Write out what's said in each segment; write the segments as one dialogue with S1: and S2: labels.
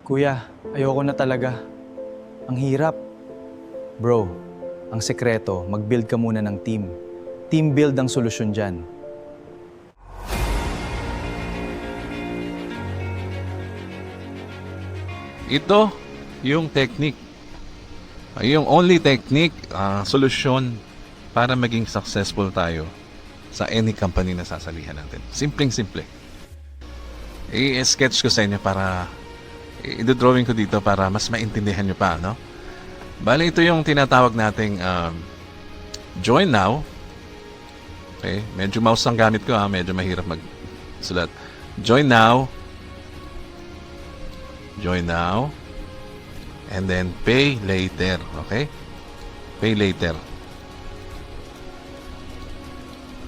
S1: Kuya, ayoko na talaga. Ang hirap. Bro, ang sekreto, mag-build ka muna ng team. Team build ang solusyon dyan.
S2: Ito yung technique. Yung only technique, solusyon para maging successful tayo sa any company na sasalihan natin. Simpleng-simple. I-sketch ko sa inyo para i-drawing ko dito para mas maintindihan nyo pa, no? Bale, ito yung tinatawag nating join now. Okay, medyo mouse ang gamit ko, medyo mahirap magsulat. Join now. Join now. And then pay later. Okay? Pay later.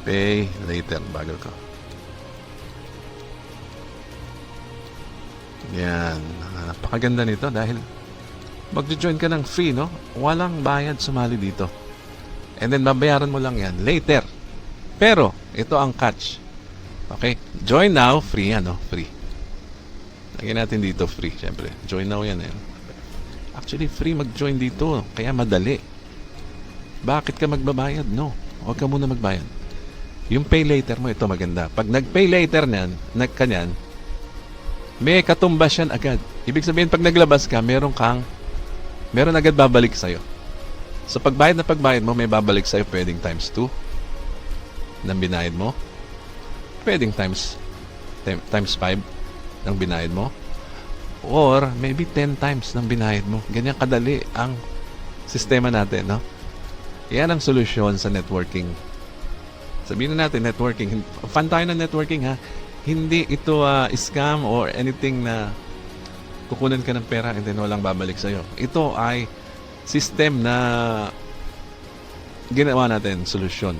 S2: Pay later. Bagal ko. Yan. Napakaganda nito dahil mag-join ka ng free, no? Walang bayad sumali dito. And then babayaran mo lang yan later. Pero, ito ang catch. Okay? Join now, free yan, no? Free. Lagyan natin dito free, syempre. Join now yan, eh. Actually, free mag-join dito. Kaya madali. Bakit ka magbabayad? No. Huwag ka muna magbayad. Yung pay later mo, ito maganda. Pag nag-pay later niyan, kanyan, may katumbas yan agad. Ibig sabihin, pag naglabas ka, meron agad babalik sa'yo. So, pagbayad mo, may babalik sa'yo, pwedeng times 2 ng binayad mo. Pwedeng times 5 ng binayad mo. Or maybe 10 times ng binayad mo. Ganyan kadali ang sistema natin, no? Yan ang solusyon sa networking. Sabihin na natin, networking. Fan tayo ng networking, ha? Hindi ito scam or anything na kukunan ka ng pera and then walang babalik sa'yo. Ito ay system na ginawa natin, solusyon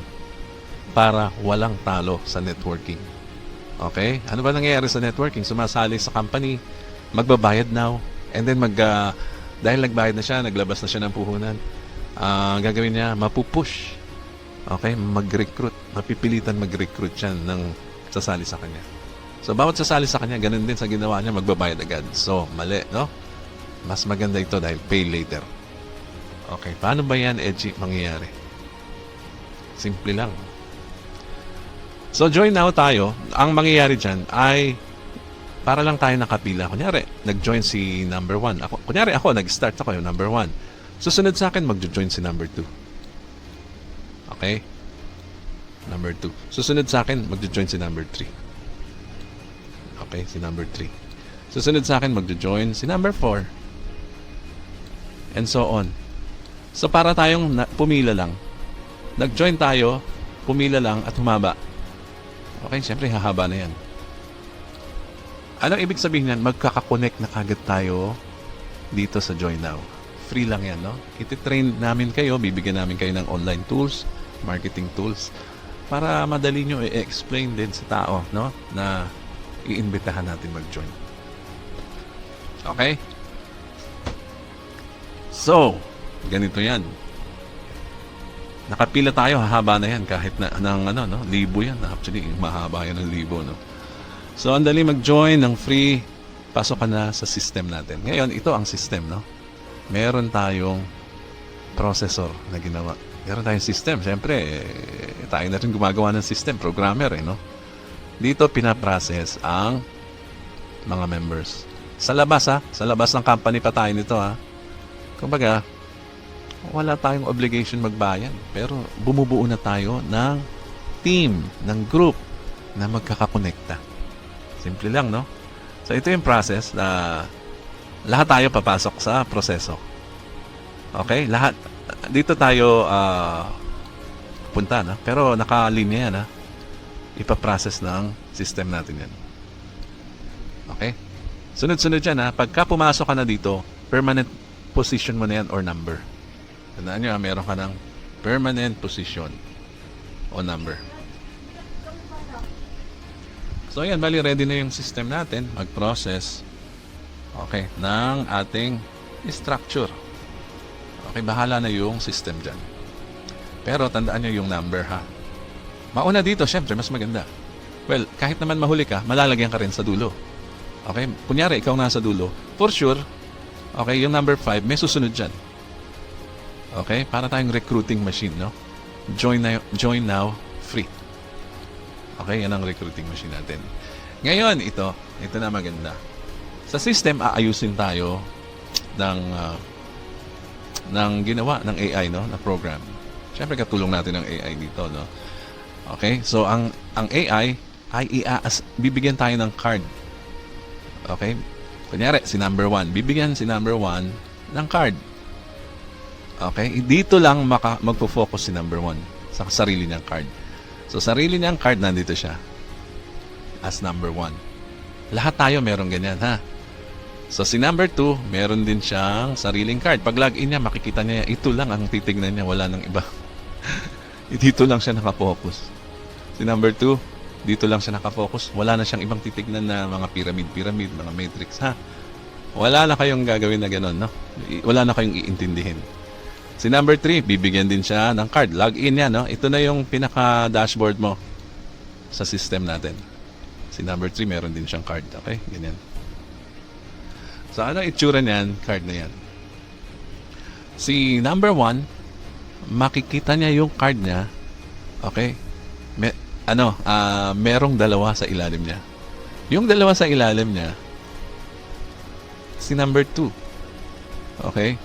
S2: para walang talo sa networking. Okay? Ano ba nangyayari sa networking? Sumasali sa company, magbabayad now, and then dahil nagbayad na siya, naglabas na siya ng puhunan, gagawin niya, mapupush. Okay? Mag-recruit. Mapipilitan mag-recruit siya ng sasali sa kanya. So, bawat sasali sa kanya, ganun din sa ginawa niya, magbabayad agad. So, mali, no? Mas maganda ito dahil pay later. Okay, paano ba yan, Edgy, mangyayari? Simple lang. So, join now tayo. Ang mangyayari dyan ay para lang tayo nakapila. Kunyari, nag-join si number 1. Kunyari ako, nag-start ako yung number 1. Susunod sa akin, mag-join si number 2. Okay? Number 2. Susunod sa akin, mag-join si number 3. Okay, si number 3. Susunod sa akin, mag-join si number 4. And so on. So, para tayong pumila lang. Nag-join tayo, pumila lang at humaba. Okay, siyempre hahaba na yan. Anong ibig sabihin yan? Magkakakonect na kagad tayo dito sa Join Now. Free lang yan, no? Iti-train namin kayo, bibigyan namin kayo ng online tools, marketing tools, para madali nyo i-explain din sa tao, no? Na iimbitahan natin mag-join. Okay? So, ganito yan. Nakapila tayo, hahaba na yan kahit na ng libo yan. Actually, mahaba yan ng libo, no? So, ang dali mag-join ng free, pasok ka na sa system natin. Ngayon, ito ang system, no? Meron tayong processor na ginawa. Meron tayong system. Siyempre, tayo na rin gumagawa ng system, programmer, no? Dito, pinaprocess ang mga members. Sa labas, sa labas ng company pa tayo nito, kumbaga, wala tayong obligation magbayad. Pero bumubuo na tayo ng team, ng group na magkakakonekta. Simple lang, no? So, ito yung process na lahat tayo papasok sa proseso. Okay? Lahat. Dito tayo punta, no? Pero nakalinya yan, ipaprocess ng system natin yan. Okay? Sunod-sunod yan, pagka pumasok ka na dito, permanent position mo na yan or number. Tandaan nyo, meron ka ng permanent position o number. So, yan, bali, ready na yung system natin mag-process, okay, ng ating structure. Okay, bahala na yung system dyan. Pero, tandaan nyo yung number, Mauna dito, syempre, mas maganda. Well, kahit naman mahuli ka, malalagyan ka rin sa dulo. Okay? Kunyari, ikaw nasa dulo. For sure, okay, yung number 5, may susunod dyan. Okay? Para tayong recruiting machine, no? Join now, free. Okay? Yan ang recruiting machine natin. Ngayon, ito na maganda. Sa system, aayusin tayo ng ginawa ng AI, no? Na program. Siyempre, katulong natin ng AI dito, no? Okay? So, ang AI ay bibigyan tayo ng card. Okay? Kunyari, si number 1. Bibigyan si number 1 ng card. Okay? Dito lang magpo-focus si number 1 sa sarili niyang card. So, sarili niyang card, nandito siya. As number 1. Lahat tayo meron ganyan, ha? So, si number 2, meron din siyang sariling card. Pag login niya, makikita niya, ito lang ang titignan niya, wala nang iba. Dito lang siya nakafocus. Si number 2, dito lang siya nakafocus. Wala na siyang ibang titignan na mga pyramid, mga matrix, ha? Wala na kayong gagawin na gano'n, no? Wala na kayong iintindihin. Si number 3, bibigyan din siya ng card. Login niya, no? Ito na yung pinaka-dashboard mo sa system natin. Si number 3, meron din siyang card. Okay? Ganyan. So, ano itsura niyan? Card na yan. Si number 1, makikita niya yung card niya. Okay? Merong dalawa sa ilalim niya. Yung dalawa sa ilalim niya, si number 2. Okay?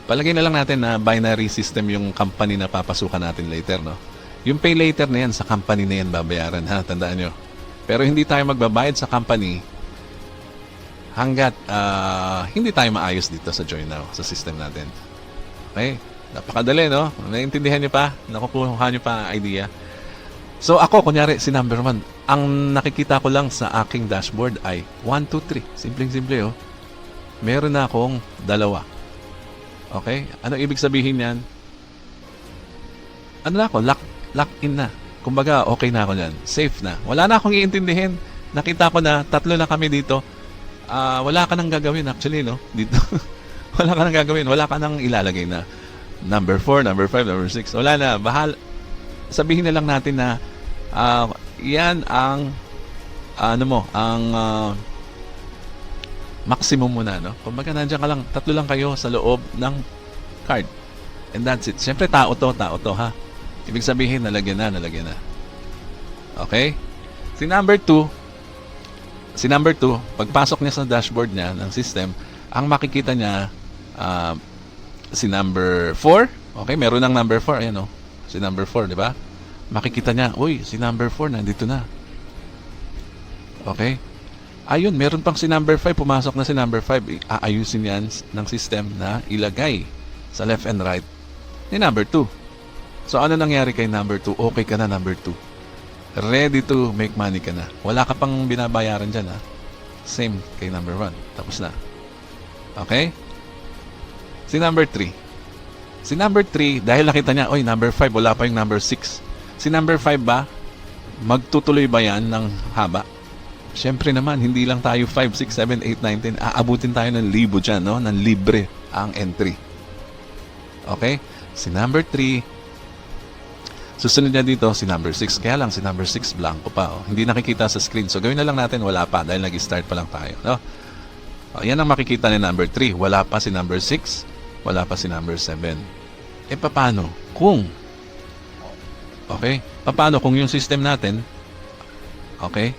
S2: Palagay na lang natin na binary system yung company na papasukan natin later, no? Yung pay later na yan, sa company na yan babayaran, ha? Tandaan nyo. Pero hindi tayo magbabayad sa company hanggat hindi tayo maayos dito sa Join Now, sa system natin. Okay? Napakadali, no? Naiintindihan nyo pa? Nakukuha nyo pa ang idea? So, ako, kunyari, si number 1, ang nakikita ko lang sa aking dashboard ay 1, 2, 3. Simpleng-simple, oh. Meron na akong dalawa. Okay? Ano ibig sabihin yan? Ano na ako? Lock in na. Kumbaga, okay na ako yan. Safe na. Wala na akong iintindihin. Nakita ko na, 3 na kami dito. Wala ka nang gagawin, actually, no? Dito. Wala ka nang gagawin. Wala ka nang ilalagay na number 4, number 5, number 6. Wala na. Sabihin na lang natin na yan ang maximum mo na, no? Kumbaga nandiyan ka lang, 3 lang kayo sa loob ng card. And that's it. Siyempre tao to, ha? Ibig sabihin, nalagyan na. Okay? Si number 2, pagpasok niya sa dashboard niya ng system, ang makikita niya si number 4. Okay, meron ng number 4, ayan, oh. Si number 4, di ba? Makikita niya, uy, si number 4 nandito na. Okay? Ayun, meron pang si number 5, pumasok na si number 5. Aayusin yan ng system na ilagay sa left and right ni number 2. So, ano nangyari kay number 2? Okay ka na, number 2. Ready to make money ka na. Wala ka pang binabayaran dyan, ha? Same kay number 1. Tapos na. Okay? Si number 3. Si number 3, dahil nakita niya, oy, number 5, wala pa yung number 6. Si number 5 ba, magtutuloy ba yan ng haba? Siyempre naman, hindi lang tayo 5, 6, 7, 8, 9, 10. Aabutin tayo ng libo dyan, no? Ng libre ang entry. Okay? Si number 3, susunod niya dito, si number 6. Kaya lang, si number 6, blanco pa. Oh. Hindi nakikita sa screen. So, gawin na lang natin, wala pa, dahil nag-start pa lang tayo. No? Yan ang makikita ni number 3. Wala pa si number 6. Wala pa si number 7. Paano? Paano kung yung system natin, okay,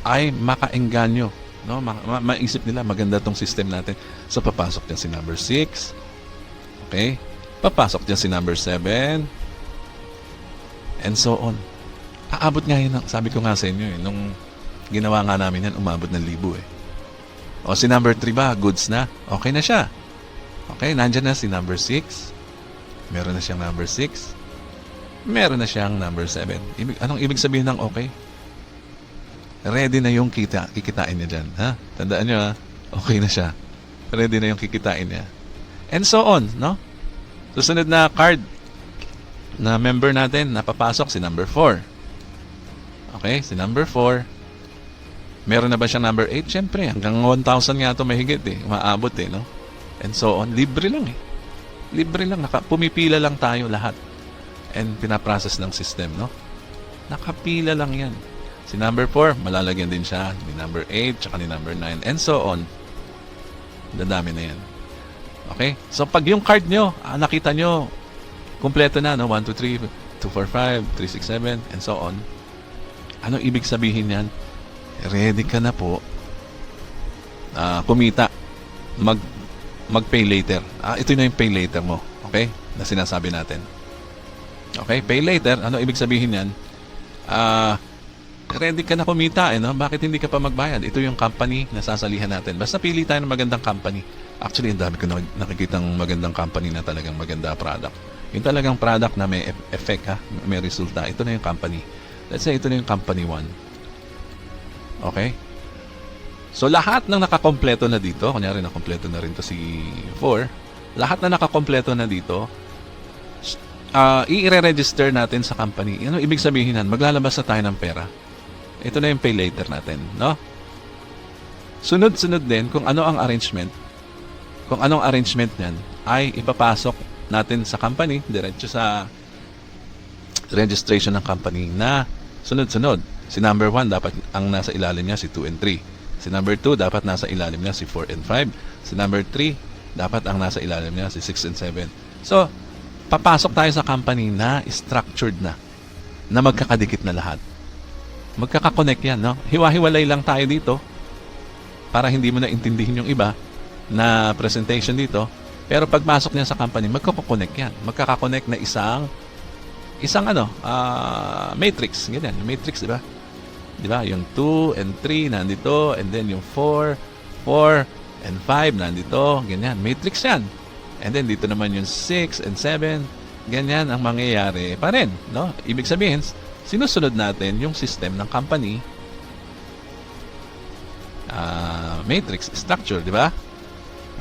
S2: ay makaengganyo, no? Maisip nila, maganda tong system natin. So, papasok dyan si number 6. Okay? Papasok dyan si number 7. And so on. Aabot nga yun, sabi ko nga sa inyo, nung ginawa nga namin yan, umabot ng 1,000, O, si number 3 ba? Goods na? Okay na siya. Okay, nandyan na si number 6. Meron na siyang number 6. Meron na siyang number 7. Anong ibig sabihin ng okay? Ready na yung kikitain niya dyan. Ha? Tandaan nyo, ha? Okay na siya. Ready na yung kikitain niya. And so on, no? Susunod na card na member natin, napapasok si number 4. Okay, si number 4. Meron na ba siyang number 8? Siyempre, hanggang 1,000 nga ito mahigit, maabot, no? And so on. Libre lang, Libre lang. Pumipila lang tayo lahat. And pinaprocess ng system, no? Nakapila lang yan. Si number 4, malalagyan din siya. Ni number 8, tsaka ni number 9, and so on. Dadami na yan. Okay? So, pag yung card nyo, nakita nyo, kumpleto na, no? 1, 2, 3, 2, 4, 5, 3, 6, 7, and so on. Ano ibig sabihin yan? Ready ka na po kumita. Mag-pay later. Ito na yung pay later mo. Okay? Na sinasabi natin. Okay? Pay later. Ano ibig sabihin yan? Ready ka na kumita. No? Bakit hindi ka pa magbayad? Ito yung company na sasalihan natin. Basta pili tayo ng magandang company. Actually, ang dami ko nakikitang magandang company na talagang maganda product. Yung talagang product na may effect, ha? May resulta. Ito na yung company. Let's say, ito na yung company 1. Okay? So, lahat ng nakakompleto na dito, kunyari nakompleto na rin to si 4, lahat na nakakompleto na dito, i-register natin sa company. Ano ibig sabihin yan? Maglalabas na tayo ng pera. Ito na yung pay later natin, no? Sunod-sunod din kung ano ang arrangement. Kung anong arrangement niyan ay ipapasok natin sa company, diretso sa registration ng company na sunod-sunod. Si number 1 dapat ang nasa ilalim niya si 2 and 3. Si number 2 dapat nasa ilalim niya si 4 and 5. Si number 3 dapat ang nasa ilalim niya si 6 and 7. So, papasok tayo sa company na structured na magkakadikit na lahat. Magkakakonect yan, no? Hiwa-hiwalay lang tayo dito para hindi mo na intindihin yung iba na presentation dito. Pero pagpasok niya sa company, magkakakonect yan. Magkakakonect na isang matrix. Ganyan, yung matrix, di ba? Di ba? Yung 2 and 3 nandito, and then yung 4 and 5 nandito. Ganyan, matrix yan. And then dito naman yung 6 and 7. Ganyan ang mangyayari pa rin, no? Ibig sabihin, sinusunod natin yung system ng company matrix structure, di ba?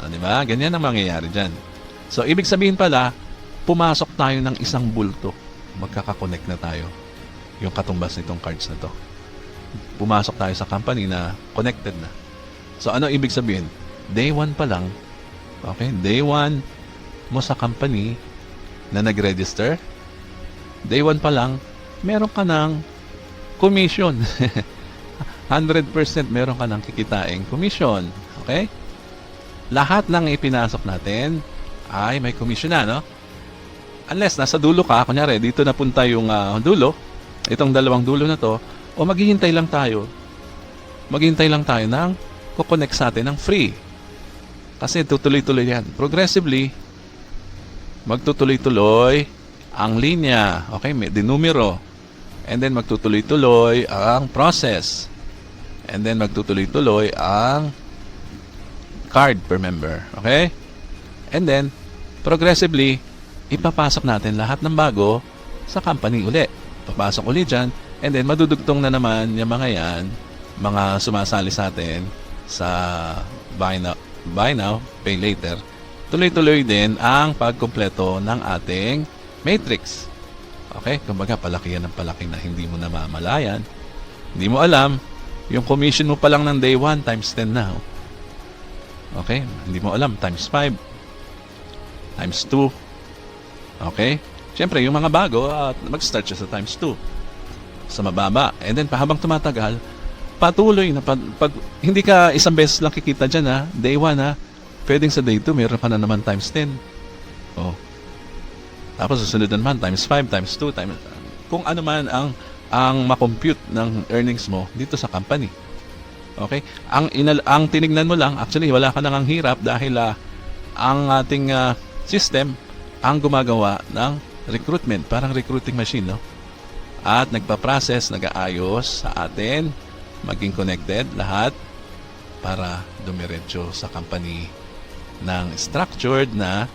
S2: Di ba? Ganyan ang mangyayari dyan. So, ibig sabihin pala, pumasok tayo ng isang bulto. Magkakakonect na tayo. Yung katumbas nitong cards na to. Pumasok tayo sa company na connected na. So, ano ibig sabihin? Day 1 pa lang, okay? Day 1 mo sa company na nag-register. Day 1 pa lang, meron ka ng commission. 100% meron ka ng kikitaing commission. Okay? Lahat ng ipinasok natin ay may commission na, no? Unless nasa dulo ka, kunyari, dito napunta yung dulo, itong dalawang dulo na to, o maghihintay lang tayo ng kukonect sa atin ng free. Kasi tutuloy-tuloy yan. Progressively, magtutuloy-tuloy ang linya. Okay? May dinumero. And then magtutuloy-tuloy ang process. And then magtutuloy-tuloy ang card per member. Okay? And then, progressively, ipapasok natin lahat ng bago sa company uli. Papasok uli dyan. And then, madudugtong na naman yung mga yan, mga sumasali sa atin sa buy now, pay later. Tuloy-tuloy din ang pagkumpleto ng ating matrix. Okay? Kumbaga, palaki yan ng palaki na hindi mo namamalayan. Hindi mo alam, yung commission mo pa lang ng day 1 times 10 na. Okay? Hindi mo alam, times 5, times 2. Okay? Siyempre, yung mga bago, mag-start siya sa times 2. Sa mababa. And then, habang tumatagal, patuloy na, pag hindi ka isang beses lang kikita dyan, day 1, pwedeng sa day 2, meron ka na naman times 10. Oh. Tapos, susunod naman, times 5, times 2, kung ano man ang makompute ng earnings mo dito sa company. Okay? Ang tinignan mo lang, actually, wala ka nang hirap dahil ang ating system ang gumagawa ng recruitment, parang recruiting machine, no? At nagpa-process, nag-aayos sa atin, maging connected lahat para dumiretso sa company ng structured na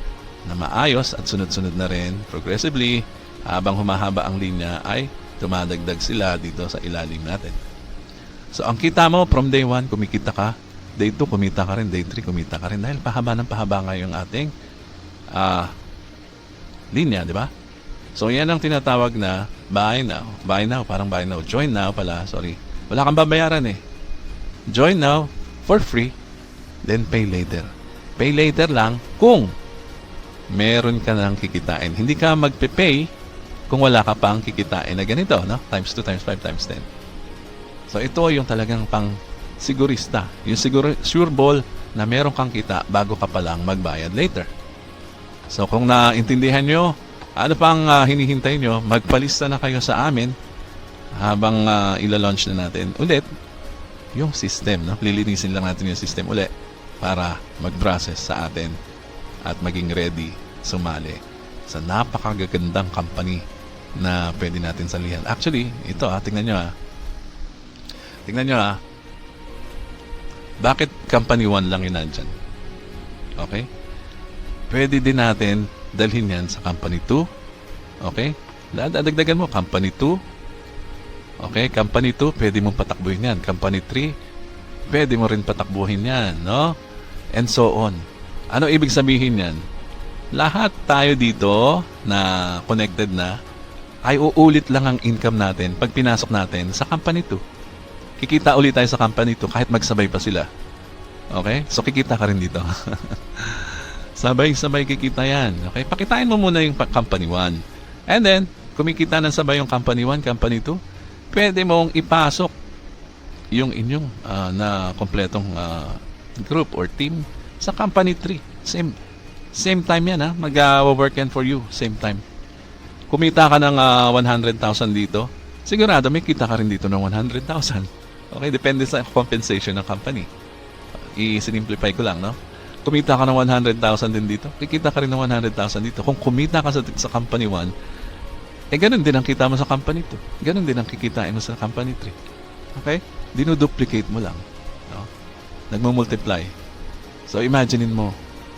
S2: maayos at sunod-sunod na rin progressively habang humahaba ang linya ay tumadagdag sila dito sa ilalim natin. So, ang kita mo from day 1, kumikita ka. Day 2, kumita ka rin. Day 3, kumita ka rin. Dahil pahaba ng pahaba nga yung ating linya, di ba? So, yan ang tinatawag na buy now. Buy now, parang buy now. Join now pala, sorry. Wala kang babayaran eh. Join now for free, then pay later. Pay later lang kung meron ka nang kikitain. Hindi ka magpe-pay kung wala ka pang kikitain na ganito, no? Times 2, times 5, times 10. So ito yung talagang pang sigurista. Yung sure ball na meron kang kita bago ka pa lang magbayad later. So kung naintindihan nyo, ano pang hinihintay nyo, magpalista na kayo sa amin habang ila-launch na natin ulit yung system. No? Lilinisin lang natin yung system ulit para mag-process sa atin at maging ready sumali sa napakagagandang company na pwede natin salihan. Actually, ito tingnan nyo Tingnan nyo bakit company 1 lang yun nandyan? Okay? Pwede din natin dalhin yan sa company 2. Okay? Dadagdagan mo, company 2. Okay? Company 2, pwede mong patakbuhin yan. Company 3, pwede mo rin patakbuhin yan. No? And so on. Ano ibig sabihin yan? Lahat tayo dito na connected na ay uulit lang ang income natin pag pinasok natin sa company 2. Kikita ulit tayo sa company 2 kahit magsabay pa sila. Okay? So kikita ka rin dito. Sabay-sabay kikita yan. Okay? Pakitain mo muna yung company 1. And then, kumikita ng sabay yung company 1, company 2, pwede mong ipasok yung inyong na kompletong group or team sa company 3. Same time yan mag-work yan for you. Same time. Kumita ka ng 100,000 dito, sigurado may kita ka rin dito ng 100,000. Okay? Depende sa compensation ng company. I-simplify ko lang, no? Kumita ka ng 100,000 din dito, kikita ka rin ng 100,000 dito. Kung kumita ka sa company 1, ganun din ang kita mo sa company 2. Ganun din ang kikitain mo sa company 3. Okay? Dinuduplicate mo lang. No? Nagmumultiply. So, imaginein mo,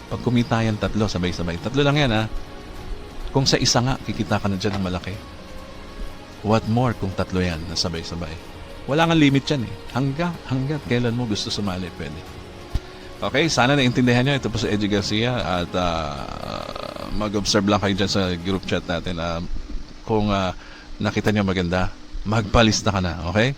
S2: pag kumita yan 3, sabay-sabay. 3 lang yan, Kung sa isa nga, kikita ka na dyan ng malaki. What more kung 3 yan na sabay-sabay? Wala nga limit yan Hanggat kailan mo gusto sumali, pwede. Okay, sana naintindihan nyo. Ito po si Eddie Garcia at mag-observe lang kayo dyan sa group chat natin. Kung nakita nyo maganda, magpalista ka na, okay?